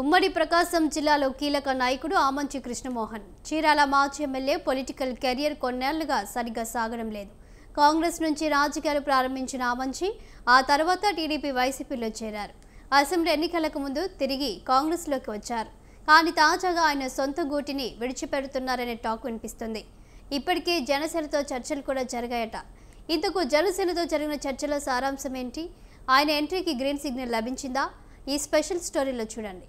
ఉమ్మడి ప్రకాశం జిల్లాలో కీలక నాయకుడు ఆమంచి కృష్ణమోహన్ చీరాల మాజీ ఎమ్మెల్యే పొలిటికల్ కెరియర్ కొన్నేళ్లుగా సరిగ్గా సాగడం లేదు. కాంగ్రెస్ నుంచి రాజకీయాలు ప్రారంభించిన ఆమంచి ఆ తర్వాత టీడీపీ వైసీపీలో చేరారు. అసెంబ్లీ ఎన్నికలకు ముందు తిరిగి కాంగ్రెస్లోకి వచ్చారు. కానీ తాజాగా ఆయన సొంత గూటిని విడిచిపెడుతున్నారనే టాక్ వినిపిస్తుంది. ఇప్పటికే జనసేనతో చర్చలు కూడా జరిగాయట. ఇంతకు జనసేనతో జరిగిన చర్చల సారాంశం ఏంటి? ఆయన ఎంట్రీకి గ్రీన్ సిగ్నల్ లభించిందా? ఈ స్పెషల్ స్టోరీలో చూడండి.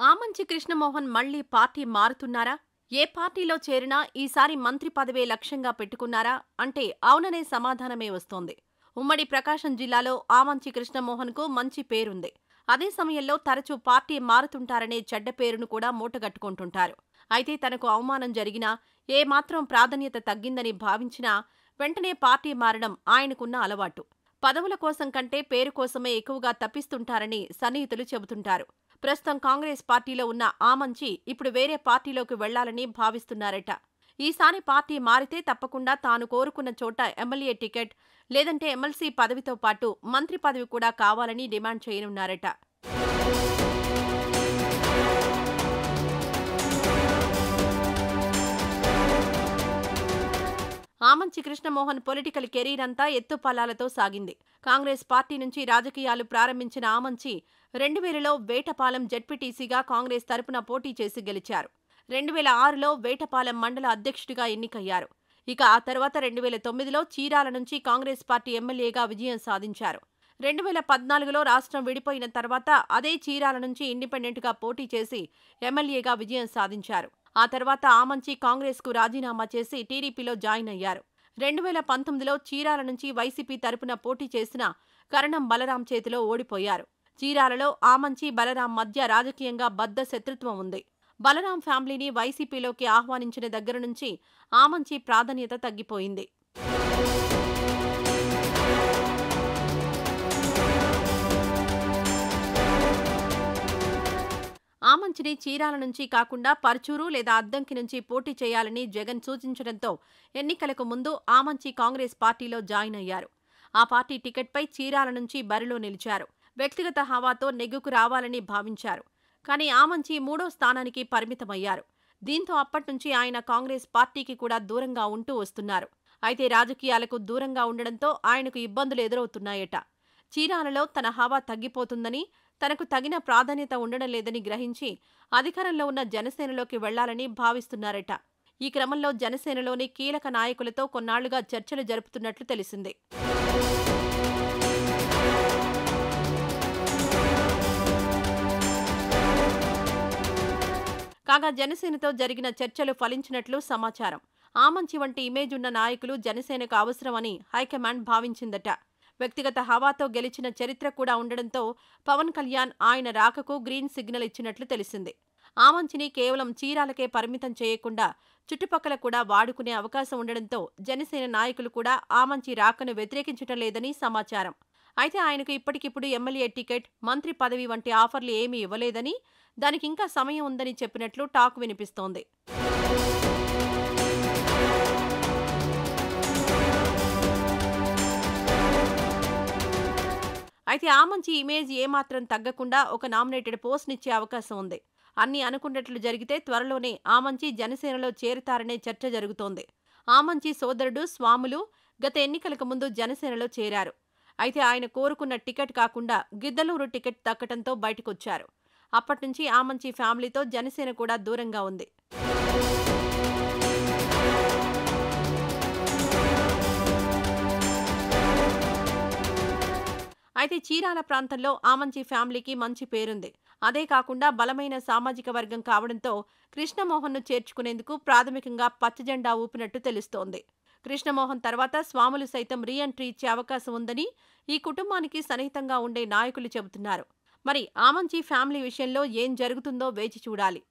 ఆమంచి కృష్ణమోహన్ మళ్లీ పార్టీ మారుతున్నారా? ఏ పార్టీలో చేరినా ఈసారి మంత్రి పదవే లక్ష్యంగా పెట్టుకున్నారా అంటే అవుననే సమాధానమే వస్తోంది. ఉమ్మడి ప్రకాశం జిల్లాలో ఆమంచి కృష్ణమోహన్కు మంచి పేరుంది. అదే సమయంలో తరచూ పార్టీ మారుతుంటారనే చెడ్డ పేరును కూడా మూటగట్టుకుంటుంటారు. అయితే తనకు అవమానం జరిగినా, ఏమాత్రం ప్రాధాన్యత తగ్గిందని భావించినా వెంటనే పార్టీ మారడం ఆయనకున్న అలవాటు. పదవుల కోసం కంటే పేరు కోసమే ఎక్కువగా తప్పిస్తుంటారని సన్నిహితులు చెబుతుంటారు. ప్రస్తుతం కాంగ్రెస్ పార్టీలో ఉన్న ఆమంచి ఇప్పుడు వేరే పార్టీలోకి వెళ్లాలని భావిస్తున్నారట. ఈసారి పార్టీ మారితే తప్పకుండా తాను కోరుకున్న చోట ఎమ్మెల్యే టికెట్ లేదంటే ఎమ్మెల్సీ పదవితో పాటు మంత్రి పదవి కూడా కావాలని డిమాండ్ చేయనున్నారట. ఆమంచి కృష్ణమోహన్ పొలిటికల్ కెరీర్ అంతా ఎత్తుపల్లాలతో సాగింది. కాంగ్రెస్ పార్టీ నుంచి రాజకీయాలు ప్రారంభించిన ఆమంచి 2000లో వేటపాలెం జెడ్పీటీసీగా కాంగ్రెస్ తరపున పోటీ చేసి గెలిచారు. 2006లో వేటపాలెం మండల అధ్యక్షుడిగా ఎన్నికయ్యారు. ఇక ఆ తర్వాత 2009లో చీరాల నుంచి కాంగ్రెస్ పార్టీ ఎమ్మెల్యేగా విజయం సాధించారు. 2014లో రాష్ట్రం విడిపోయిన తర్వాత అదే చీరాల నుంచి ఇండిపెండెంట్గా పోటీ చేసి ఎమ్మెల్యేగా విజయం సాధించారు. ఆ తర్వాత ఆమంచి కాంగ్రెస్కు రాజీనామా చేసి టీడీపీలో జాయిన్ అయ్యారు. 2019లో చీరాల నుంచి వైసీపీ తరపున పోటీ చేసిన కరణం బలరాం చేతిలో ఓడిపోయారు. చీరాలలో ఆమంచి బలరాం మధ్య రాజకీయంగా బద్ధ శత్రుత్వం ఉంది. బలరాం ఫ్యామిలీని వైసీపీలోకి ఆహ్వానించిన దగ్గర నుంచి ఆమంచి ప్రాధాన్యత తగ్గిపోయింది. ఆమంచిని చీరాల నుంచి కాకుండా పర్చూరు లేదా అద్దంకి నుంచి పోటీ చేయాలని జగన్ సూచించడంతో ఎన్నికలకు ముందు ఆమంచి కాంగ్రెస్ పార్టీలో జాయిన్ అయ్యారు. ఆ పార్టీ టికెట్పై చీరాల నుంచి బరిలో నిలిచారు. వ్యక్తిగత హవాతో నెగ్గుకు రావాలని భావించారు. కానీ ఆమంచి 3వ స్థానానికి పరిమితమయ్యారు. దీంతో అప్పట్నుంచి ఆయన కాంగ్రెస్ పార్టీకి కూడా దూరంగా ఉంటూ వస్తున్నారు. అయితే రాజకీయాలకు దూరంగా ఉండడంతో ఆయనకు ఇబ్బందులు ఎదురవుతున్నాయట. చీరాలలో తన హవా తగ్గిపోతుందని, తనకు తగిన ప్రాధాన్యత ఉండడం లేదని గ్రహించి అధికారంలో ఉన్న జనసేనలోకి వెళ్లాలని భావిస్తున్నారట. ఈ క్రమంలో జనసేనలోని కీలక నాయకులతో కొన్నాళ్లుగా చర్చలు జరుపుతున్నట్లు తెలిసింది. కాగా జనసేనతో జరిగిన చర్చలు ఫలించినట్లు సమాచారం. ఆమంచి వంటి ఇమేజ్ ఉన్న నాయకులు జనసేనకు అవసరమని హైకమాండ్ భావించిందట. వ్యక్తిగత హవాతో గెలిచిన చరిత్ర కూడా ఉండడంతో పవన్ కళ్యాణ్ ఆయన రాకకు గ్రీన్ సిగ్నల్ ఇచ్చినట్లు తెలిసింది. ఆమంచిని కేవలం చీరాలకే పరిమితం చేయకుండా చుట్టుపక్కల కూడా వాడుకునే అవకాశం ఉండడంతో జనసేన నాయకులు కూడా ఆమంచి రాకను వ్యతిరేకించటం లేదని సమాచారం. అయితే ఆయనకు ఇప్పటికిప్పుడు ఎమ్మెల్యే టికెట్, మంత్రి పదవి వంటి ఆఫర్లు ఏమీ ఇవ్వలేదని, దానికి ఇంకా సమయం ఉందని చెప్పినట్లు టాక్ వినిపిస్తోంది. అయితే ఆమంచి ఇమేజ్ ఏమాత్రం తగ్గకుండా ఒక నామినేటెడ్ పోస్ట్నిచ్చే అవకాశం ఉంది. అన్ని అనుకున్నట్లు జరిగితే త్వరలోనే ఆమంచి జనసేనలో చేరుతారనే చర్చ జరుగుతోంది. ఆమంచి సోదరుడు స్వాములు గత ఎన్నికలకు ముందు జనసేనలో చేరారు. అయితే ఆయన కోరుకున్న టికెట్ కాకుండా గిద్దలూరు టికెట్ దక్కటంతో బయటకొచ్చారు. అప్పట్నుంచి ఆమంచి ఫ్యామిలీతో జనసేన కూడా దూరంగా ఉంది. అయితే చీరాల ప్రాంతంలో ఆమంచి ఫ్యామిలీకి మంచి పేరుంది. అదే కాకుండా బలమైన సామాజిక వర్గం కావడంతో కృష్ణమోహన్ను చేర్చుకునేందుకు ప్రాథమికంగా పచ్చజెండా ఊపినట్టు తెలుస్తోంది. కృష్ణమోహన్ తర్వాత స్వాములు సైతం రీ ఎంట్రీ ఇచ్చే అవకాశం ఉందని ఈ కుటుంబానికి సన్నిహితంగా ఉండే నాయకులు చెబుతున్నారు. మరి ఆమంచి ఫ్యామిలీ విషయంలో ఏం జరుగుతుందో వేచి చూడాలి.